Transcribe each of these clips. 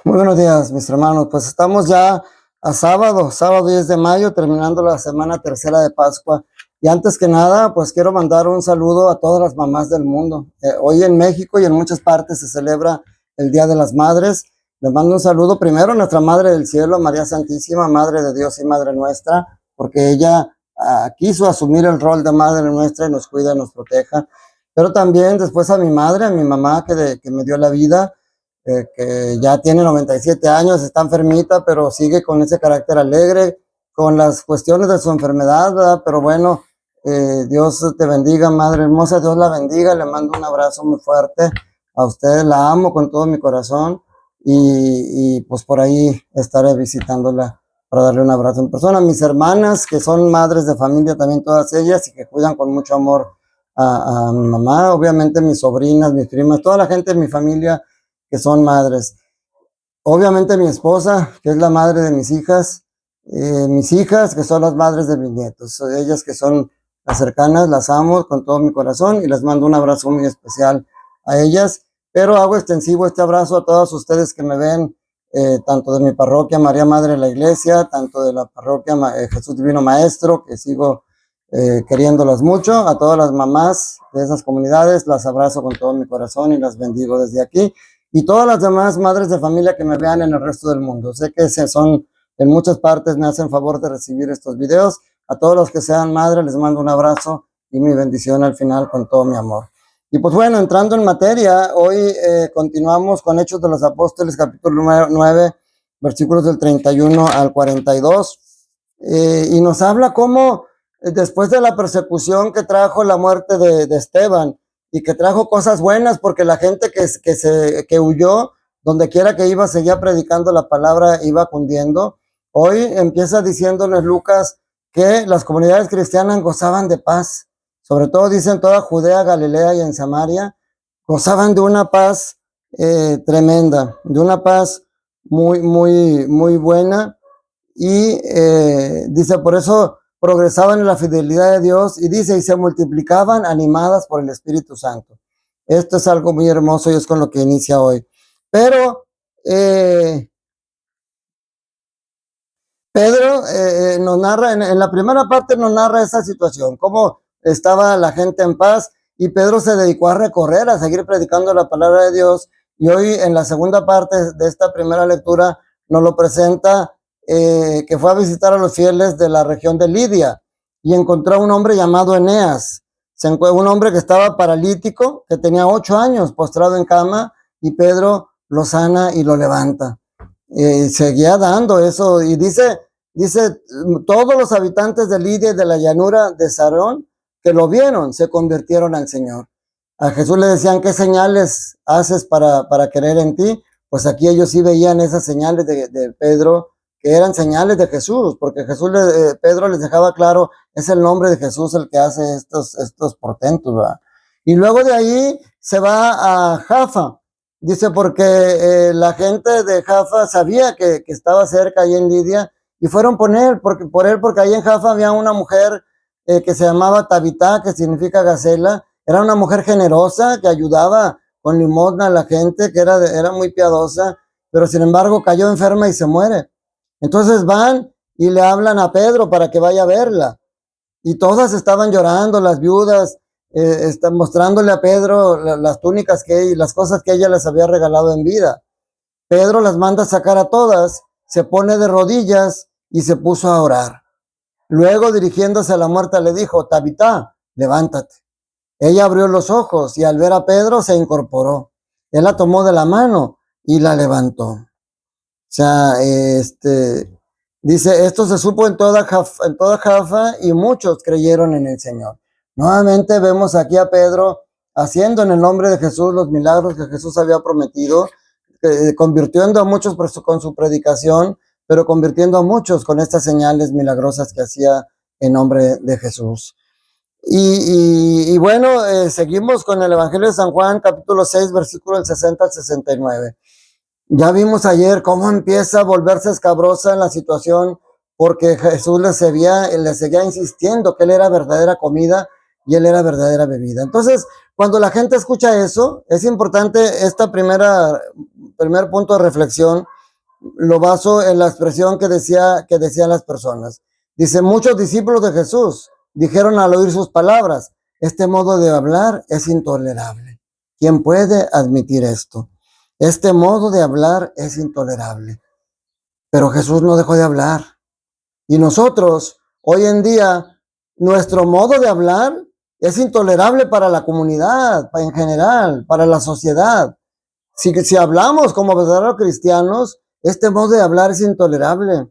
Muy buenos días, mis hermanos. Pues estamos ya a sábado 10 de mayo, terminando la semana tercera de Pascua. Y antes que nada, pues quiero mandar un saludo a todas las mamás del mundo. Hoy en México y en muchas partes se celebra el Día de las Madres. Les mando un saludo primero a nuestra Madre del Cielo, María Santísima, Madre de Dios y Madre nuestra, porque ella quiso asumir el rol de Madre nuestra y nos cuida y nos proteja. Pero también después a mi madre, a mi mamá que me dio la vida, que ya tiene 97 años, está enfermita, pero sigue con ese carácter alegre, con las cuestiones de su enfermedad, ¿verdad? Pero bueno, Dios te bendiga, Madre hermosa, Dios la bendiga, le mando un abrazo muy fuerte a usted, la amo con todo mi corazón y pues por ahí estaré visitándola para darle un abrazo en persona. Mis hermanas, que son madres de familia también todas ellas y que cuidan con mucho amor a mi mamá, obviamente mis sobrinas, mis primas, toda la gente de mi familia que son madres. Obviamente mi esposa, que es la madre de mis hijas, que son las madres de mis nietos. Ellas que son las cercanas, las amo con todo mi corazón y les mando un abrazo muy especial a ellas. Pero hago extensivo este abrazo a todos ustedes que me ven, tanto de mi parroquia María Madre de la Iglesia, tanto de la parroquia Jesús Divino Maestro, que sigo queriéndolas mucho. A todas las mamás de esas comunidades las abrazo con todo mi corazón y las bendigo desde aquí. Y todas las demás madres de familia que me vean en el resto del mundo. Sé que son en muchas partes, me hacen favor de recibir estos videos. A todos los que sean madres les mando un abrazo y mi bendición al final con todo mi amor. Y pues bueno, entrando en materia, hoy continuamos con Hechos de los Apóstoles, capítulo 9, versículos del 31 al 42. Y nos habla cómo después de la persecución que trajo la muerte de Esteban, y que trajo cosas buenas, porque la gente que huyó, donde quiera que iba, seguía predicando la palabra, iba cundiendo. Hoy empieza diciéndoles Lucas que las comunidades cristianas gozaban de paz, sobre todo dicen toda Judea, Galilea y en Samaria, gozaban de una paz tremenda, de una paz muy buena, y dice, por eso progresaban en la fidelidad de Dios, y dice, y se multiplicaban animadas por el Espíritu Santo. Esto es algo muy hermoso y es con lo que inicia hoy. Pero Pedro nos narra, en la primera parte nos narra esa situación, cómo estaba la gente en paz, y Pedro se dedicó a recorrer, a seguir predicando la palabra de Dios, y hoy en la segunda parte de esta primera lectura nos lo presenta, que fue a visitar a los fieles de la región de Lidia, y encontró a un hombre llamado Eneas, un hombre que estaba paralítico, que tenía 8 años postrado en cama, y Pedro lo sana y lo levanta. Seguía dando eso, y dice, todos los habitantes de Lidia y de la llanura de Sarón que lo vieron, se convirtieron al Señor. A Jesús le decían, ¿qué señales haces para creer en ti? Pues aquí ellos sí veían esas señales de Pedro, que eran señales de Jesús, porque Pedro les dejaba claro, es el nombre de Jesús el que hace estos portentos, ¿verdad? Y luego de ahí se va a Jaffa. Dice, porque la gente de Jaffa sabía que estaba cerca ahí en Lidia, y fueron por él, porque ahí en Jaffa había una mujer que se llamaba Tabitá, que significa Gacela. Era una mujer generosa que ayudaba con limosna a la gente, que era muy piadosa, pero sin embargo cayó enferma y se muere. Entonces van y le hablan a Pedro para que vaya a verla. Y todas estaban llorando, las viudas, mostrándole a Pedro las túnicas y las cosas que ella les había regalado en vida. Pedro las manda a sacar a todas, se pone de rodillas y se puso a orar. Luego, dirigiéndose a la muerta, le dijo, Tabitá, levántate. Ella abrió los ojos y al ver a Pedro se incorporó. Él la tomó de la mano y la levantó. O sea, dice, esto se supo en toda Jaffa y muchos creyeron en el Señor. Nuevamente vemos aquí a Pedro haciendo en el nombre de Jesús los milagros que Jesús había prometido, convirtiendo a muchos con su predicación, pero convirtiendo a muchos con estas señales milagrosas que hacía en nombre de Jesús. Y bueno, seguimos con el Evangelio de San Juan, capítulo 6, versículo del 60 al 69. Ya vimos ayer cómo empieza a volverse escabrosa la situación, porque Jesús le seguía insistiendo que él era verdadera comida y él era verdadera bebida. Entonces, cuando la gente escucha eso, es importante esta primera primer punto de reflexión lo baso en la expresión que decían las personas. Dice, muchos discípulos de Jesús dijeron al oír sus palabras, este modo de hablar es intolerable. ¿Quién puede admitir esto? Este modo de hablar es intolerable. Pero Jesús no dejó de hablar. Y nosotros, hoy en día, nuestro modo de hablar es intolerable para la comunidad, en general, para la sociedad. Si hablamos como verdaderos cristianos, este modo de hablar es intolerable,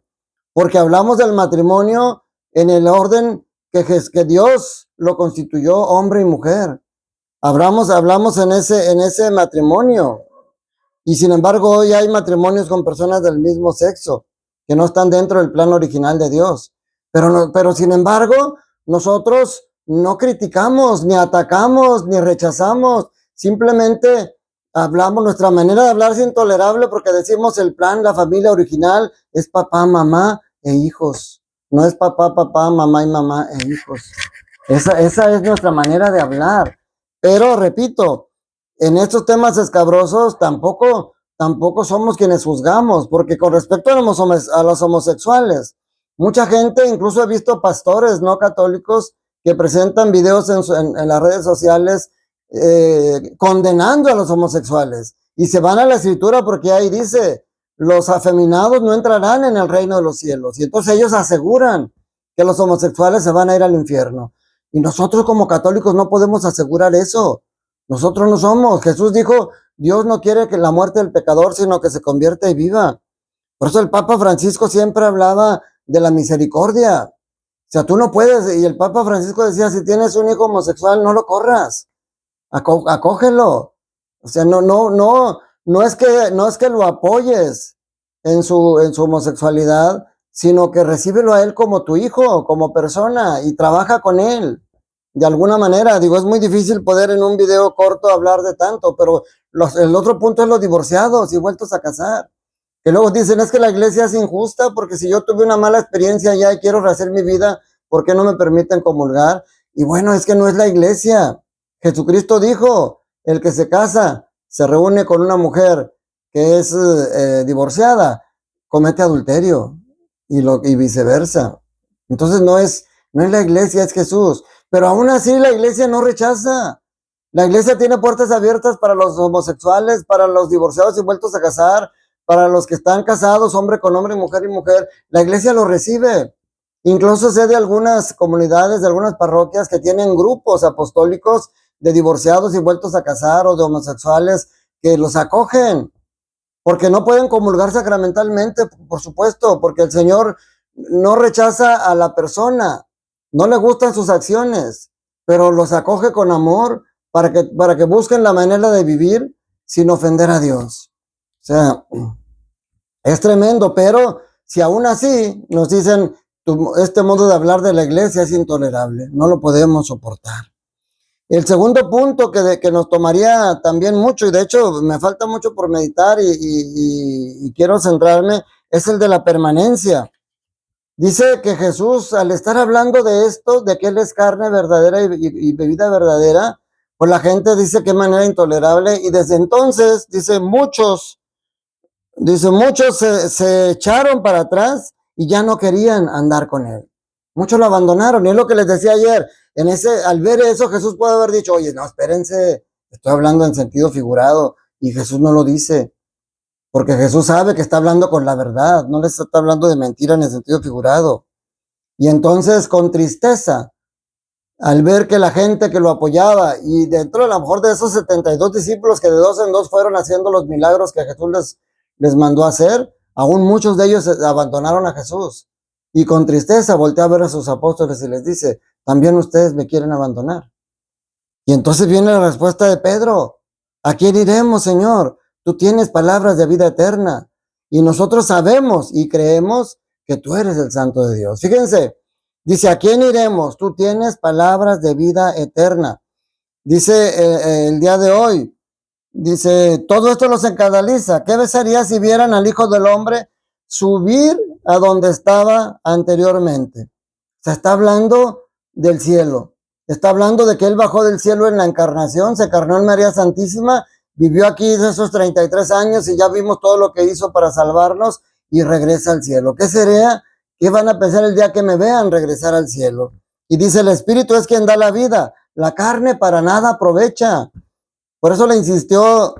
porque hablamos del matrimonio en el orden que Dios lo constituyó, hombre y mujer. Hablamos en ese matrimonio. Y sin embargo, hoy hay matrimonios con personas del mismo sexo, que no están dentro del plan original de Dios. Pero sin embargo, nosotros no criticamos, ni atacamos, ni rechazamos. Simplemente hablamos, nuestra manera de hablar es intolerable porque decimos el plan, la familia original es papá, mamá e hijos. No es papá, mamá y mamá e hijos. Esa es nuestra manera de hablar. Pero repito, en estos temas escabrosos tampoco somos quienes juzgamos, porque con respecto a los homosexuales, mucha gente, incluso he visto pastores no católicos que presentan videos en las redes sociales condenando a los homosexuales, y se van a la escritura porque ahí dice, los afeminados no entrarán en el reino de los cielos, y entonces ellos aseguran que los homosexuales se van a ir al infierno, y nosotros como católicos no podemos asegurar eso. Nosotros no somos. Jesús dijo, Dios no quiere que la muerte del pecador, sino que se convierta y viva. Por eso el Papa Francisco siempre hablaba de la misericordia. O sea, tú no puedes, y el Papa Francisco decía, si tienes un hijo homosexual, no lo corras, acógelo. O sea, no es que lo apoyes en su homosexualidad, sino que recíbelo a él como tu hijo, como persona, y trabaja con él. De alguna manera, digo, es muy difícil poder en un video corto hablar de tanto, pero el otro punto es los divorciados y vueltos a casar. Que luego dicen, es que la iglesia es injusta porque si yo tuve una mala experiencia ya y quiero rehacer mi vida, ¿por qué no me permiten comulgar? Y bueno, es que no es la iglesia. Jesucristo dijo, el que se casa, se reúne con una mujer que es divorciada, comete adulterio y viceversa. Entonces no es la iglesia, es Jesús. Pero aún así la iglesia no rechaza. La iglesia tiene puertas abiertas para los homosexuales, para los divorciados y vueltos a casar, para los que están casados, hombre con hombre, mujer y mujer. La iglesia lo recibe. Incluso sé de algunas comunidades, de algunas parroquias que tienen grupos apostólicos de divorciados y vueltos a casar o de homosexuales que los acogen, porque no pueden comulgar sacramentalmente, por supuesto, porque el Señor no rechaza a la persona, no le gustan sus acciones, pero los acoge con amor para que busquen la manera de vivir sin ofender a Dios. O sea, es tremendo, pero si aún así nos dicen, este modo de hablar de la iglesia es intolerable, no lo podemos soportar. El segundo punto que nos tomaría también mucho, y de hecho me falta mucho por meditar y quiero centrarme, es el de la permanencia. Dice que Jesús, al estar hablando de esto, de que Él es carne verdadera y bebida verdadera, pues la gente dice que manera intolerable, y desde entonces, dice, muchos se echaron para atrás y ya no querían andar con Él. Muchos lo abandonaron, y es lo que les decía ayer, al ver eso, Jesús puede haber dicho, oye, no, espérense, estoy hablando en sentido figurado, y Jesús no lo dice. Porque Jesús sabe que está hablando con la verdad, no les está hablando de mentira en el sentido figurado. Y entonces, con tristeza, al ver que la gente que lo apoyaba, y dentro a lo mejor de esos 72 discípulos que de dos en dos fueron haciendo los milagros que Jesús les mandó a hacer, aún muchos de ellos abandonaron a Jesús. Y con tristeza voltea a ver a sus apóstoles y les dice, también ustedes me quieren abandonar. Y entonces viene la respuesta de Pedro, ¿a quién iremos, Señor? Tú tienes palabras de vida eterna y nosotros sabemos y creemos que tú eres el Santo de Dios. Fíjense, dice, ¿a quién iremos? Tú tienes palabras de vida eterna. Dice el día de hoy, dice, todo esto los escandaliza. ¿Qué sería si vieran al Hijo del Hombre subir a donde estaba anteriormente? Se está hablando del cielo. Está hablando de que Él bajó del cielo en la encarnación, se encarnó en María Santísima vivió aquí esos 33 años y ya vimos todo lo que hizo para salvarnos y regresa al cielo. ¿Qué sería? ¿Qué van a pensar el día que me vean regresar al cielo? Y dice, el Espíritu es quien da la vida, la carne para nada aprovecha. Por eso le insistió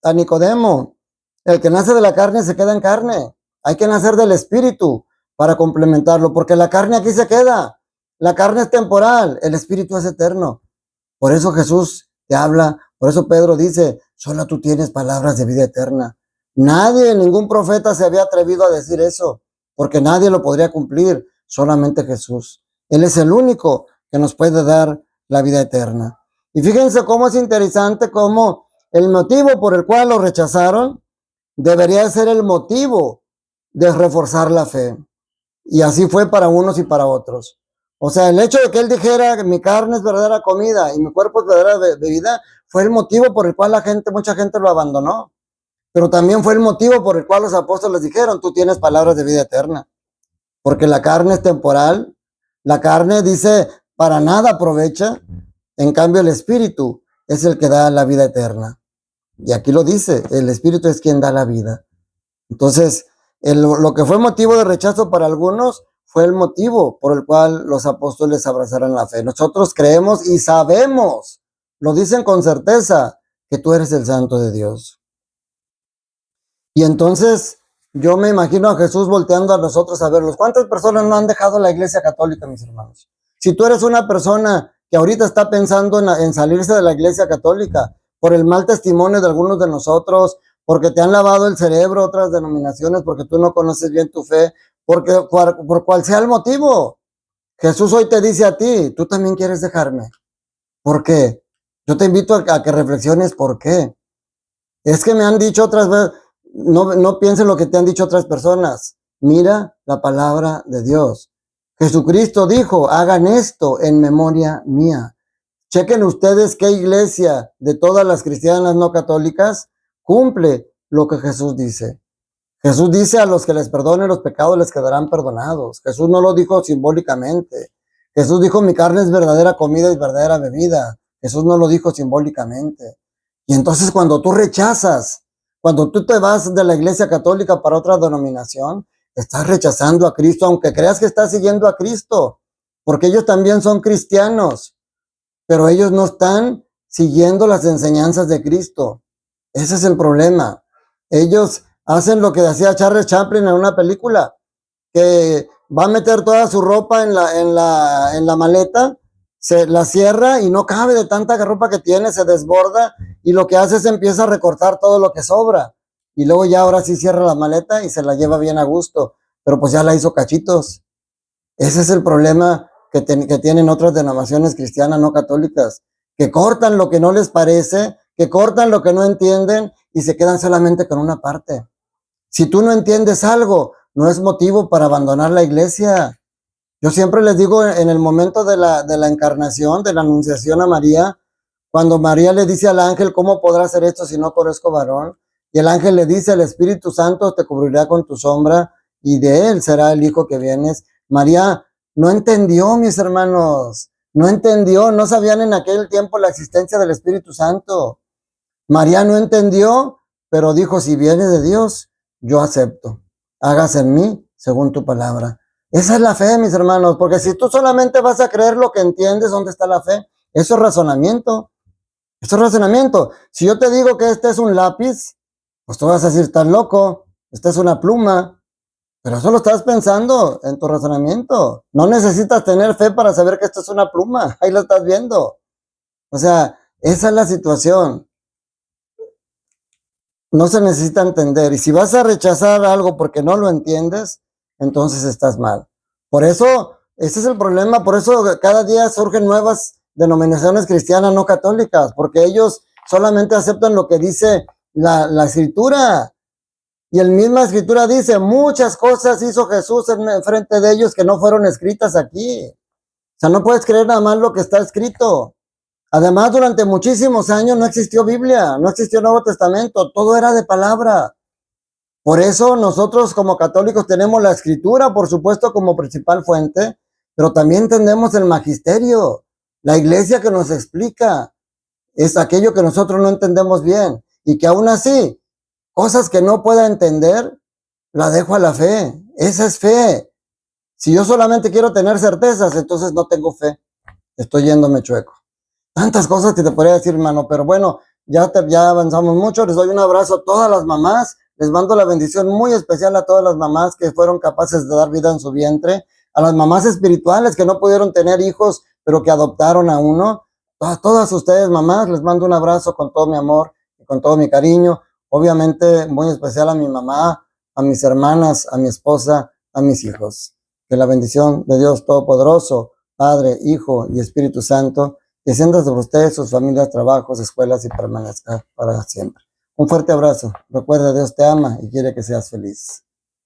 a Nicodemo, el que nace de la carne se queda en carne. Hay que nacer del Espíritu para complementarlo, porque la carne aquí se queda. La carne es temporal, el Espíritu es eterno. Por eso Jesús te habla, por eso Pedro dice, solo tú tienes palabras de vida eterna. Nadie, ningún profeta se había atrevido a decir eso, porque nadie lo podría cumplir, solamente Jesús. Él es el único que nos puede dar la vida eterna. Y fíjense cómo es interesante, cómo el motivo por el cual lo rechazaron debería ser el motivo de reforzar la fe. Y así fue para unos y para otros. O sea, el hecho de que él dijera que mi carne es verdadera comida y mi cuerpo es verdadera bebida, fue el motivo por el cual mucha gente lo abandonó. Pero también fue el motivo por el cual los apóstoles dijeron, tú tienes palabras de vida eterna. Porque la carne es temporal, la carne dice, para nada aprovecha, en cambio el Espíritu es el que da la vida eterna. Y aquí lo dice, el Espíritu es quien da la vida. Entonces, lo que fue motivo de rechazo para algunos fue el motivo por el cual los apóstoles abrazaron la fe. Nosotros creemos y sabemos, lo dicen con certeza, que tú eres el Santo de Dios. Y entonces yo me imagino a Jesús volteando a nosotros a verlos. ¿Cuántas personas no han dejado la Iglesia Católica, mis hermanos? Si tú eres una persona que ahorita está pensando en salirse de la Iglesia Católica por el mal testimonio de algunos de nosotros, porque te han lavado el cerebro otras denominaciones, porque tú no conoces bien tu fe, por cual sea el motivo, Jesús hoy te dice a ti, tú también quieres dejarme. ¿Por qué? Yo te invito a que reflexiones por qué. Es que me han dicho otras veces, no pienses lo que te han dicho otras personas. Mira la palabra de Dios. Jesucristo dijo, hagan esto en memoria mía. Chequen ustedes qué iglesia de todas las cristianas no católicas cumple lo que Jesús dice. Jesús dice a los que les perdonen los pecados les quedarán perdonados. Jesús no lo dijo simbólicamente. Jesús dijo mi carne es verdadera comida y verdadera bebida. Jesús no lo dijo simbólicamente. Y entonces cuando tú rechazas, cuando tú te vas de la Iglesia Católica para otra denominación, estás rechazando a Cristo, aunque creas que estás siguiendo a Cristo, porque ellos también son cristianos, pero ellos no están siguiendo las enseñanzas de Cristo. Ese es el problema. Ellos hacen lo que hacía Charles Chaplin en una película, que va a meter toda su ropa en la maleta, se la cierra y no cabe de tanta ropa que tiene, se desborda y lo que hace es empieza a recortar todo lo que sobra y luego ya ahora sí cierra la maleta y se la lleva bien a gusto, pero pues ya la hizo cachitos. Ese es el problema que tienen otras denominaciones cristianas no católicas, que cortan lo que no les parece, que cortan lo que no entienden y se quedan solamente con una parte. Si tú no entiendes algo, no es motivo para abandonar la iglesia. Yo siempre les digo en el momento de la encarnación, de la anunciación a María, cuando María le dice al ángel, ¿cómo podrá hacer esto si no conozco varón? Y el ángel le dice, el Espíritu Santo te cubrirá con tu sombra y de él será el hijo que vienes. María no entendió, mis hermanos, no entendió, no sabían en aquel tiempo la existencia del Espíritu Santo. María no entendió, pero dijo, si viene de Dios, yo acepto. Hágase en mí según tu palabra. Esa es la fe, mis hermanos, porque si tú solamente vas a creer lo que entiendes, ¿dónde está la fe? Eso es razonamiento. Eso es razonamiento. Si yo te digo que este es un lápiz, pues tú vas a decir, estás loco, esta es una pluma, pero eso lo estás pensando en tu razonamiento. No necesitas tener fe para saber que esto es una pluma, ahí lo estás viendo. O sea, esa es la situación. No se necesita entender. Y si vas a rechazar algo porque no lo entiendes, entonces estás mal. Por eso, ese es el problema. Por eso cada día surgen nuevas denominaciones cristianas no católicas, porque ellos solamente aceptan lo que dice la escritura. Y el misma escritura dice, muchas cosas hizo Jesús en frente de ellos que no fueron escritas aquí. O sea, no puedes creer nada más lo que está escrito. Además, durante muchísimos años no existió Biblia, no existió Nuevo Testamento, todo era de palabra. Por eso nosotros como católicos tenemos la escritura, por supuesto, como principal fuente, pero también tenemos el magisterio, la iglesia que nos explica, es aquello que nosotros no entendemos bien. y que aún así, cosas que no pueda entender, la dejo a la fe. Esa es fe. Si yo solamente quiero tener certezas, entonces no tengo fe. Estoy yéndome chueco. Tantas cosas que te podría decir, hermano, pero bueno, ya avanzamos mucho. Les doy un abrazo a todas las mamás. Les mando la bendición muy especial a todas las mamás que fueron capaces de dar vida en su vientre, a las mamás espirituales que no pudieron tener hijos, pero que adoptaron a uno. A todas ustedes, mamás, les mando un abrazo con todo mi amor y con todo mi cariño. Obviamente, muy especial a mi mamá, a mis hermanas, a mi esposa, a mis hijos. Que la bendición de Dios Todopoderoso, Padre, Hijo y Espíritu Santo, descienda sobre ustedes, sus familias, trabajos, escuelas y permanezca para siempre. Un fuerte abrazo. Recuerda, Dios te ama y quiere que seas feliz.